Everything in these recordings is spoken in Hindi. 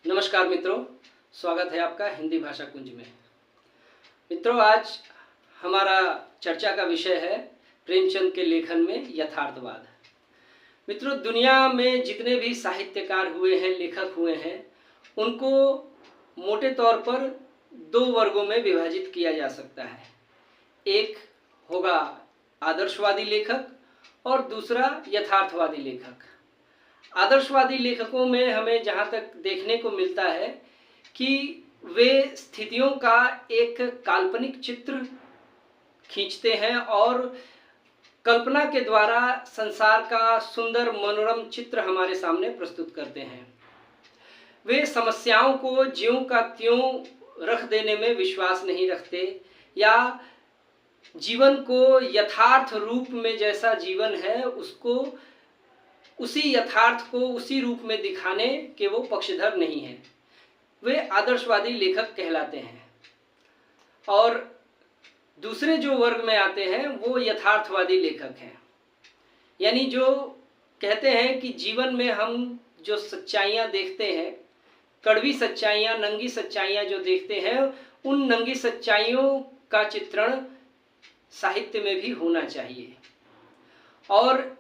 नमस्कार मित्रों, स्वागत है आपका हिंदी भाषा कुंज में। मित्रों, आज हमारा चर्चा का विषय है प्रेमचंद के लेखन में यथार्थवाद। मित्रों, दुनिया में जितने भी साहित्यकार हुए हैं, लेखक हुए हैं, उनको मोटे तौर पर दो वर्गों में विभाजित किया जा सकता है। एक होगा आदर्शवादी लेखक और दूसरा यथार्थवादी लेखक। आदर्शवादी लेखकों में हमें जहाँ तक देखने को मिलता है कि वे स्थितियों का एक काल्पनिक चित्र खींचते हैं और कल्पना के द्वारा संसार का सुंदर मनोरम चित्र हमारे सामने प्रस्तुत करते हैं। वे समस्याओं को ज्यों का त्यों रख देने में विश्वास नहीं रखते या जीवन को यथार्थ रूप में जैसा जीवन है उसको उसी यथार्थ को उसी रूप में दिखाने के वो पक्षधर नहीं हैं। वे आदर्शवादी लेखक कहलाते हैं। और दूसरे जो वर्ग में आते हैं वो यथार्थवादी लेखक हैं, यानी जो कहते हैं कि जीवन में हम जो सच्चाइयाँ देखते हैं, कड़वी सच्चाइयाँ, नंगी सच्चाइयाँ जो देखते हैं, उन नंगी सच्चाइयों का चित्रण साहित्य में भी होना चाहिए और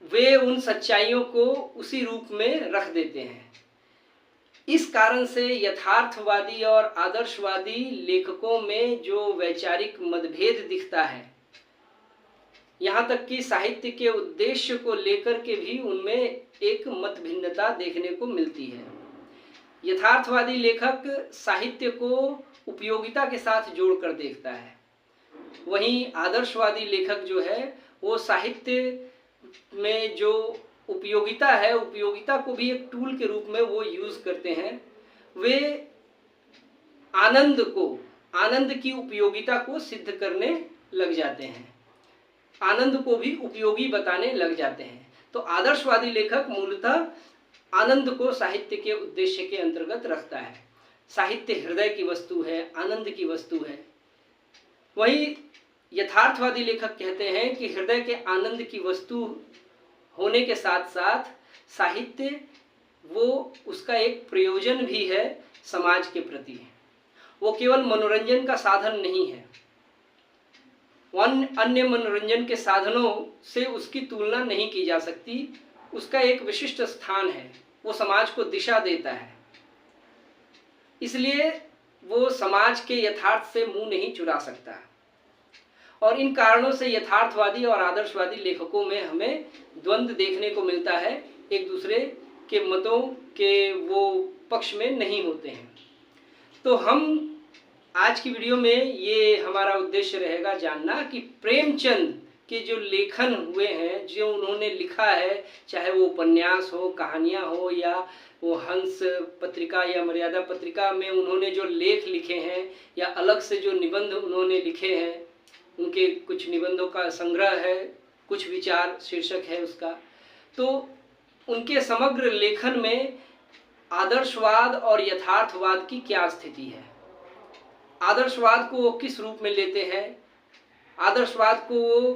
वे उन सच्चाइयों को उसी रूप में रख देते हैं। इस कारण से यथार्थवादी और आदर्शवादी लेखकों में जो वैचारिक मतभेद दिखता है, यहाँ तक कि साहित्य के उद्देश्य को लेकर के भी उनमें एक मत भिन्नता देखने को मिलती है। यथार्थवादी लेखक साहित्य को उपयोगिता के साथ जोड़कर देखता है, वहीं आदर्शवादी लेखक जो है वो साहित्य में जो उपयोगिता है, उपयोगिता को भी एक टूल के रूप में वो यूज करते हैं। वे आनंद की उपयोगिता को सिद्ध करने लग जाते हैं, आनंद को भी उपयोगी बताने लग जाते हैं। तो आदर्शवादी लेखक मूलतः आनंद को साहित्य के उद्देश्य के अंतर्गत रखता है। साहित्य हृदय की वस्तु है, आनंद की वस्तु है। वहीं यथार्थवादी लेखक कहते हैं कि हृदय के आनंद की वस्तु होने के साथ साथ साहित्य वो उसका एक प्रयोजन भी है समाज के प्रति। वो केवल मनोरंजन का साधन नहीं है, अन्य मनोरंजन के साधनों से उसकी तुलना नहीं की जा सकती। उसका एक विशिष्ट स्थान है, वो समाज को दिशा देता है, इसलिए वो समाज के यथार्थ से मुंह नहीं चुरा सकता। और इन कारणों से यथार्थवादी और आदर्शवादी लेखकों में हमें द्वंद्व देखने को मिलता है, एक दूसरे के मतों के वो पक्ष में नहीं होते हैं। तो हम आज की वीडियो में ये हमारा उद्देश्य रहेगा जानना कि प्रेमचंद के जो लेखन हुए हैं, जो उन्होंने लिखा है, चाहे वो उपन्यास हो, कहानियाँ हो, या वो हंस पत्रिका या मर्यादा पत्रिका में उन्होंने जो लेख लिखे हैं, या अलग से जो निबंध उन्होंने लिखे हैं, उनके कुछ निबंधों का संग्रह है, कुछ विचार शीर्षक है उसका। तो उनके समग्र लेखन में आदर्शवाद और यथार्थवाद की क्या स्थिति है, आदर्शवाद को वो किस रूप में लेते हैं, आदर्शवाद को वो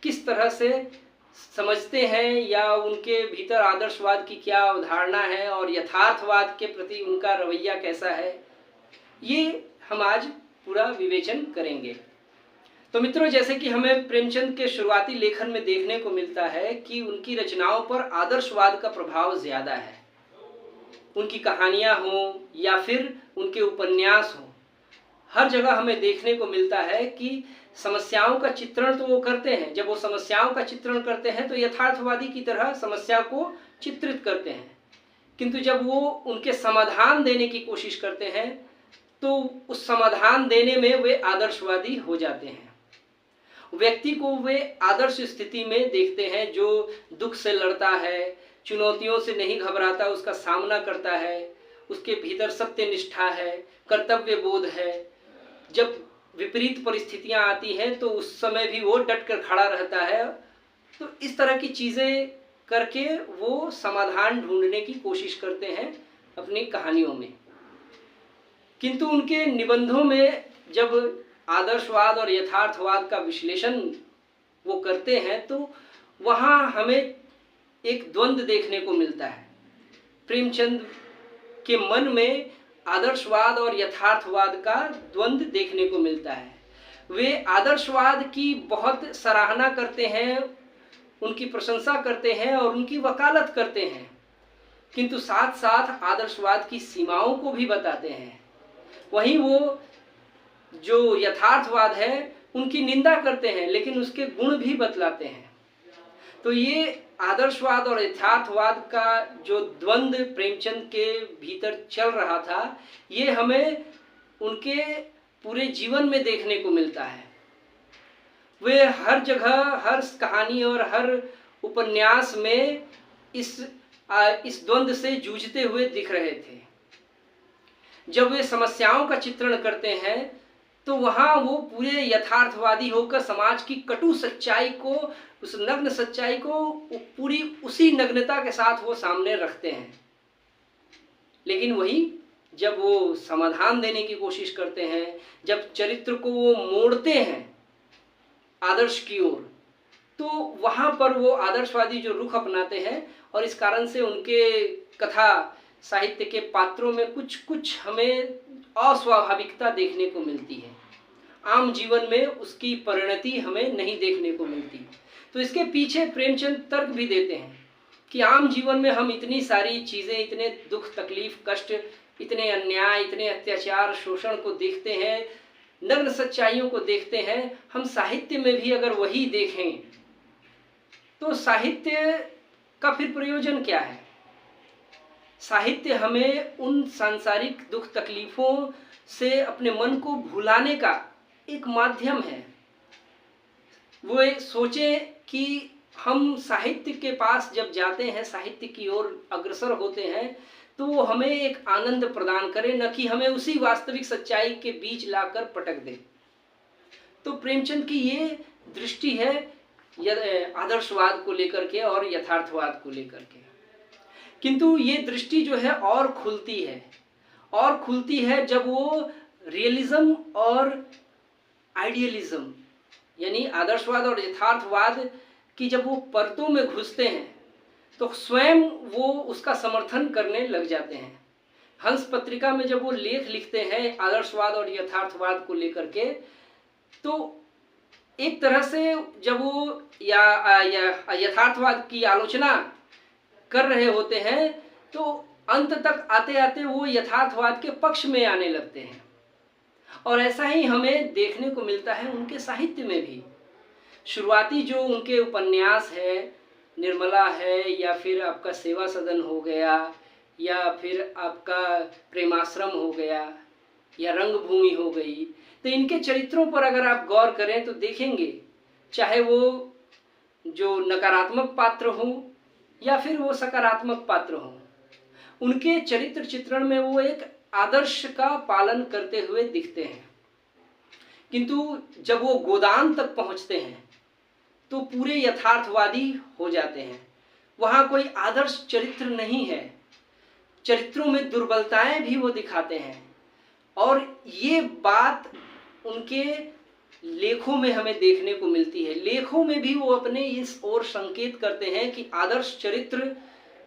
किस तरह से समझते हैं, या उनके भीतर आदर्शवाद की क्या अवधारणा है और यथार्थवाद के प्रति उनका रवैया कैसा है, ये हम आज पूरा विवेचन करेंगे। तो मित्रों, जैसे कि हमें प्रेमचंद के शुरुआती लेखन में देखने को मिलता है कि उनकी रचनाओं पर आदर्शवाद का प्रभाव ज़्यादा है। उनकी कहानियाँ हों या फिर उनके उपन्यास हों, हर जगह हमें देखने को मिलता है कि समस्याओं का चित्रण तो वो करते हैं। जब वो समस्याओं का चित्रण करते हैं तो यथार्थवादी की तरह समस्या को चित्रित करते हैं, किंतु जब वो उनके समाधान देने की कोशिश करते हैं तो उस समाधान देने में वे आदर्शवादी हो जाते हैं। व्यक्ति को वे आदर्श स्थिति में देखते हैं, जो दुख से लड़ता है, चुनौतियों से नहीं घबराता, उसका सामना करता है, उसके भीतर सत्यनिष्ठा है, कर्तव्य बोध है। जब विपरीत परिस्थितियां आती हैं तो उस समय भी वो डट कर खड़ा रहता है। तो इस तरह की चीज़ें करके वो समाधान ढूंढने की कोशिश करते हैं अपनी कहानियों में। किंतु उनके निबंधों में जब आदर्शवाद और यथार्थवाद का विश्लेषण वो करते हैं तो वहाँ हमें एक द्वंद्व देखने को मिलता है। प्रेमचंद के मन में आदर्शवाद और यथार्थवाद का द्वंद्व देखने को मिलता है। वे आदर्शवाद की बहुत सराहना करते हैं, उनकी प्रशंसा करते हैं और उनकी वकालत करते हैं, किंतु साथ साथ आदर्शवाद की सीमाओं को भी बताते हैं। वहीं वो जो यथार्थवाद है उनकी निंदा करते हैं, लेकिन उसके गुण भी बतलाते हैं। तो ये आदर्शवाद और यथार्थवाद का जो द्वंद्व प्रेमचंद के भीतर चल रहा था, ये हमें उनके पूरे जीवन में देखने को मिलता है। वे हर जगह, हर कहानी और हर उपन्यास में इस द्वंद्व से जूझते हुए दिख रहे थे। जब वे समस्याओं का चित्रण करते हैं तो वहाँ वो पूरे यथार्थवादी होकर समाज की कटु सच्चाई को, उस नग्न सच्चाई को पूरी उसी नग्नता के साथ वो सामने रखते हैं। लेकिन वही जब वो समाधान देने की कोशिश करते हैं, जब चरित्र को वो मोड़ते हैं आदर्श की ओर, तो वहाँ पर वो आदर्शवादी जो रुख अपनाते हैं और इस कारण से उनके कथा साहित्य के पात्रों में कुछ कुछ हमें अस्वाभाविकता देखने को मिलती है। आम जीवन में उसकी परिणति हमें नहीं देखने को मिलती। तो इसके पीछे प्रेमचंद तर्क भी देते हैं कि आम जीवन में हम इतनी सारी चीज़ें, इतने दुख, तकलीफ, कष्ट, इतने अन्याय, इतने अत्याचार, शोषण को देखते हैं, नग्न सच्चाइयों को देखते हैं। हम साहित्य में भी अगर वही देखें तो साहित्य का फिर प्रयोजन क्या है? साहित्य हमें उन सांसारिक दुख तकलीफों से अपने मन को भुलाने का एक माध्यम है। वो सोचें कि हम साहित्य के पास जब जाते हैं, साहित्य की ओर अग्रसर होते हैं, तो वो हमें एक आनंद प्रदान करे, न कि हमें उसी वास्तविक सच्चाई के बीच लाकर पटक दे। तो प्रेमचंद की ये दृष्टि है आदर्शवाद को लेकर के और यथार्थवाद को लेकर के। किंतु ये दृष्टि जो है और खुलती है जब वो रियलिज्म और आइडियलिज्म, यानी आदर्शवाद और यथार्थवाद की जब वो परतों में घुसते हैं तो स्वयं वो उसका समर्थन करने लग जाते हैं। हंस पत्रिका में जब वो लेख लिखते हैं आदर्शवाद और यथार्थवाद को लेकर के, तो एक तरह से जब वो यथार्थवाद की आलोचना कर रहे होते हैं तो अंत तक आते आते वो यथार्थवाद के पक्ष में आने लगते हैं। और ऐसा ही हमें देखने को मिलता है उनके साहित्य में भी। शुरुआती जो उनके उपन्यास है, निर्मला है, या फिर आपका सेवा सदन हो गया, या फिर आपका प्रेमाश्रम हो गया, या रंगभूमि हो गई, तो इनके चरित्रों पर अगर आप गौर करें तो देखेंगे, चाहे वो जो नकारात्मक पात्र हों या फिर वो सकारात्मक पात्र हों, उनके चरित्र चित्रण में वो एक आदर्श का पालन करते हुए दिखते हैं। किंतु जब वो गोदान तक पहुंचते हैं तो पूरे यथार्थवादी हो जाते हैं। वहाँ कोई आदर्श चरित्र नहीं है, चरित्रों में दुर्बलताएं भी वो दिखाते हैं। और ये बात उनके लेखों में हमें देखने को मिलती है। लेखों में भी वो अपने इस ओर संकेत करते हैं कि आदर्श चरित्र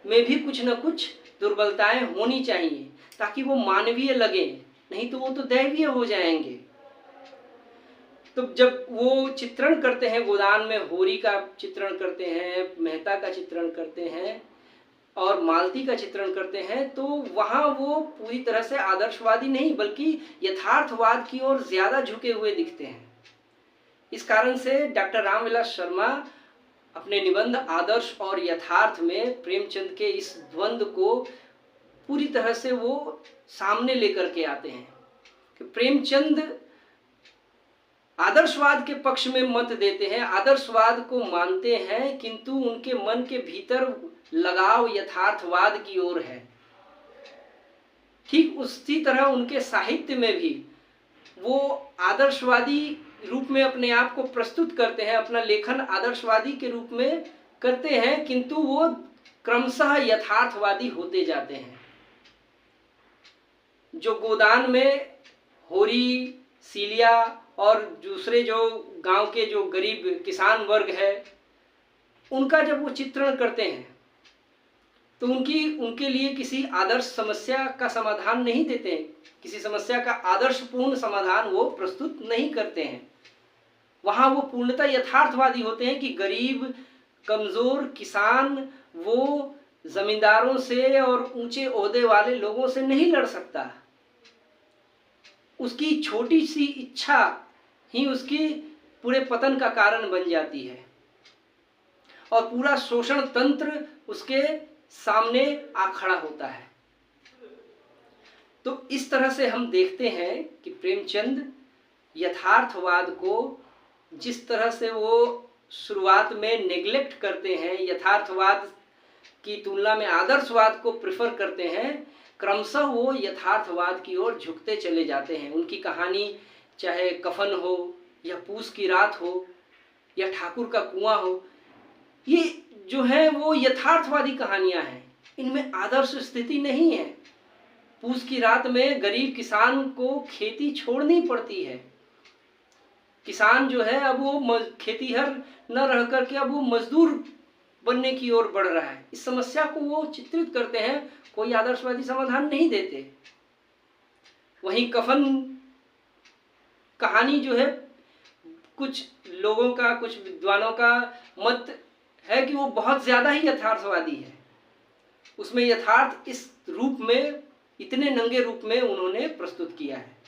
में भी कुछ न कुछ दुर्बलताएं होनी चाहिए ताकि वो मानवीय लगे, नहीं तो वो तो दैवीय हो जाएंगे। तो जब वो चित्रण करते हैं, गोदान में होरी का चित्रण करते हैं, मेहता का चित्रण करते हैं और मालती का चित्रण करते हैं, तो वहाँ वो पूरी तरह से आदर्शवादी नहीं बल्कि यथार्थवाद की ओर ज़्यादा झुके हुए दिखते हैं। इस कारण से डॉक्टर रामविलास शर्मा अपने निबंध आदर्श और यथार्थ में प्रेमचंद के इस द्वंद्व को पूरी तरह से वो सामने लेकर के आते हैं कि प्रेमचंद आदर्शवाद के पक्ष में मत देते हैं, आदर्शवाद को मानते हैं, किंतु उनके मन के भीतर लगाव यथार्थवाद की ओर है। ठीक उसी तरह उनके साहित्य में भी वो आदर्शवादी रूप में अपने आप को प्रस्तुत करते हैं, अपना लेखन आदर्शवादी के रूप में करते हैं, किंतु वो क्रमशः यथार्थवादी होते जाते हैं। जो गोदान में होरी, सीलिया और दूसरे जो गांव के जो गरीब किसान वर्ग है, उनका जब वो चित्रण करते हैं तो उनके लिए किसी आदर्श समस्या का समाधान नहीं देते हैं, किसी समस्या का आदर्शपूर्ण समाधान वो प्रस्तुत नहीं करते हैं। वहाँ वो पूर्णतः यथार्थवादी होते हैं कि गरीब, कमज़ोर, किसान वो जमींदारों से और ऊंचे ओहदे वाले लोगों से नहीं लड़ सकता। उसकी छोटी सी इच्छा ही उसकी पूरे पतन का कारण बन जाती है और पूरा शोषण तंत्र उसके सामने आ खड़ा होता है। तो इस तरह से हम देखते हैं कि प्रेमचंद यथार्थवाद को जिस तरह से वो शुरुआत में नेग्लेक्ट करते हैं, यथार्थवाद की तुलना में आदर्शवाद को प्रेफर करते हैं, क्रमशः वो यथार्थवाद की ओर झुकते चले जाते हैं। उनकी कहानी चाहे कफन हो या पूस की रात हो या ठाकुर का कुआं हो, ये जो है वो यथार्थवादी कहानियां हैं, इनमें आदर्श स्थिति नहीं है। पूस की रात में गरीब किसान को खेती छोड़नी पड़ती है। किसान जो है अब वो खेतीहर न रह करके अब वो मजदूर बनने की ओर बढ़ रहा है। इस समस्या को वो चित्रित करते हैं, कोई आदर्शवादी समाधान नहीं देते। वहीं कफन कहानी जो है, कुछ लोगों का, कुछ विद्वानों का मत है कि वो बहुत ज़्यादा ही यथार्थवादी है। उसमें यथार्थ इस रूप में, इतने नंगे रूप में उन्होंने प्रस्तुत किया है।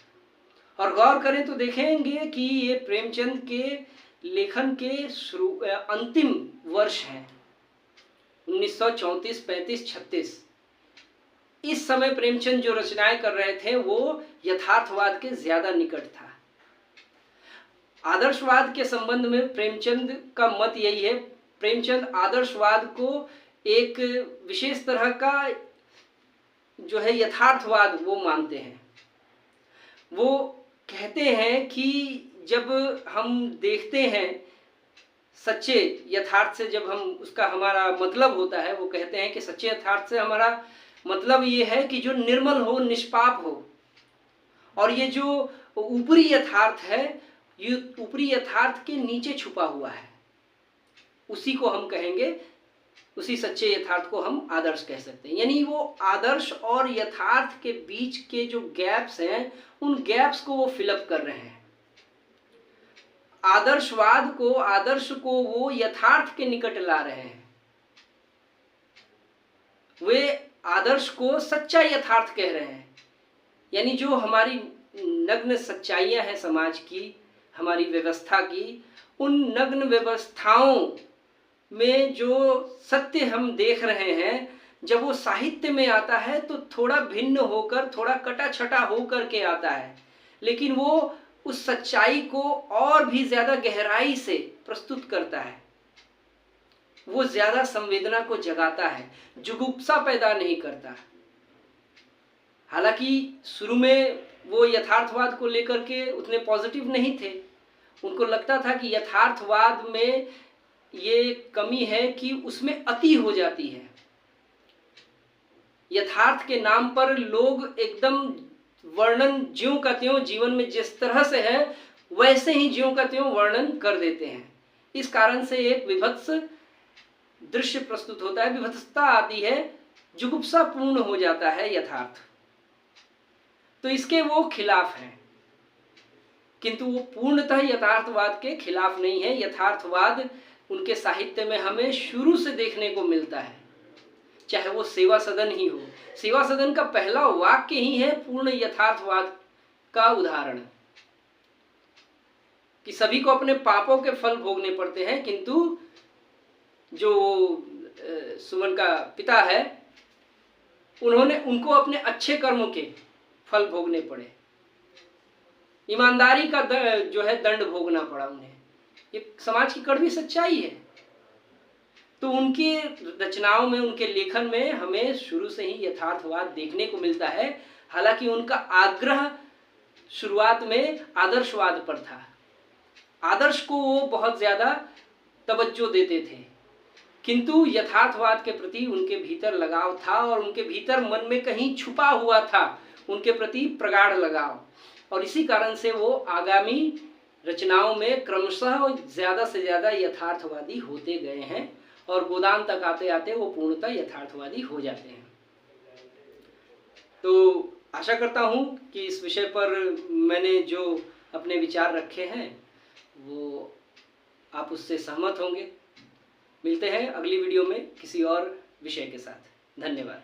और गौर करें तो देखेंगे कि ये प्रेमचंद के लेखन के अंतिम वर्ष हैं, 1934, 35, 36। इस समय प्रेमचंद जो रचनाएं कर रहे थे वो यथार्थवाद के ज्यादा निकट था। आदर्शवाद के संबंध में प्रेमचंद का मत यही है, प्रेमचंद आदर्शवाद को एक विशेष तरह का जो है यथार्थवाद वो मानते हैं। वो कहते हैं कि जब हम देखते हैं सच्चे यथार्थ से, जब हम उसका हमारा मतलब होता है, वो कहते हैं कि सच्चे यथार्थ से हमारा मतलब ये है कि जो निर्मल हो, निष्पाप हो, और ये जो ऊपरी यथार्थ है, ये ऊपरी यथार्थ के नीचे छुपा हुआ है, उसी को हम कहेंगे, उसी सच्चे यथार्थ को हम आदर्श कह सकते हैं। यानी वो आदर्श और यथार्थ के बीच के जो गैप्स हैं, उन गैप्स को वो फिलअप कर रहे हैं। आदर्शवाद को, आदर्श को वो यथार्थ के निकट ला रहे हैं। वे आदर्श को सच्चा यथार्थ कह रहे हैं। यानी जो हमारी नग्न सच्चाइयां हैं समाज की, हमारी व्यवस्था की, उन नग्न व्यवस्थाओं में जो सत्य हम देख रहे हैं, जब वो साहित्य में आता है तो थोड़ा भिन्न होकर, थोड़ा कटा छटा होकर के आता है, लेकिन वो उस सच्चाई को और भी ज्यादा गहराई से प्रस्तुत करता है। वो ज्यादा संवेदना को जगाता है, जुगुप्सा पैदा नहीं करता। हालांकि शुरू में वो यथार्थवाद को लेकर के उतने पॉजिटिव नहीं थे। उनको लगता था कि यथार्थवाद में ये कमी है कि उसमें अति हो जाती है। यथार्थ के नाम पर लोग एकदम वर्णन ज्यों का त्यों, जीवन में जिस तरह से है वैसे ही ज्यों का त्यों वर्णन कर देते हैं। इस कारण से एक विभत्स दृश्य प्रस्तुत होता है, विभत्सता आती है, जुगुप्सा पूर्ण हो जाता है यथार्थ। तो इसके वो खिलाफ हैं, किंतु वो पूर्णतः यथार्थवाद के खिलाफ नहीं है। यथार्थवाद उनके साहित्य में हमें शुरू से देखने को मिलता है, चाहे वो सेवा सदन ही हो। सेवा सदन का पहला वाक्य ही है पूर्ण यथार्थवाद का उदाहरण, कि सभी को अपने पापों के फल भोगने पड़ते हैं, किंतु जो सुमन का पिता है उनको अपने अच्छे कर्मों के फल भोगने पड़े, ईमानदारी का जो है दंड भोगना पड़ा उन्हें। ये समाज की कड़वी सच्चाई है। तो उनकी रचनाओं में, उनके लेखन में हमें शुरू से ही यथार्थवाद देखने को मिलता है। हालांकि उनका आग्रह शुरुआत में आदर्शवाद पर था। आदर्श को वो बहुत ज्यादा तवज्जो देते थे, किंतु यथार्थवाद के प्रति उनके भीतर लगाव था और उनके भीतर मन में कहीं छुपा हुआ था उनके प्रति प्रगाढ़ लगाव। और इसी कारण से वो आगामी रचनाओं में क्रमशः ज्यादा से ज्यादा यथार्थवादी होते गए हैं और गोदान तक आते आते वो पूर्णतः यथार्थवादी हो जाते हैं। तो आशा करता हूँ कि इस विषय पर मैंने जो अपने विचार रखे हैं वो आप उससे सहमत होंगे। मिलते हैं अगली वीडियो में किसी और विषय के साथ। धन्यवाद।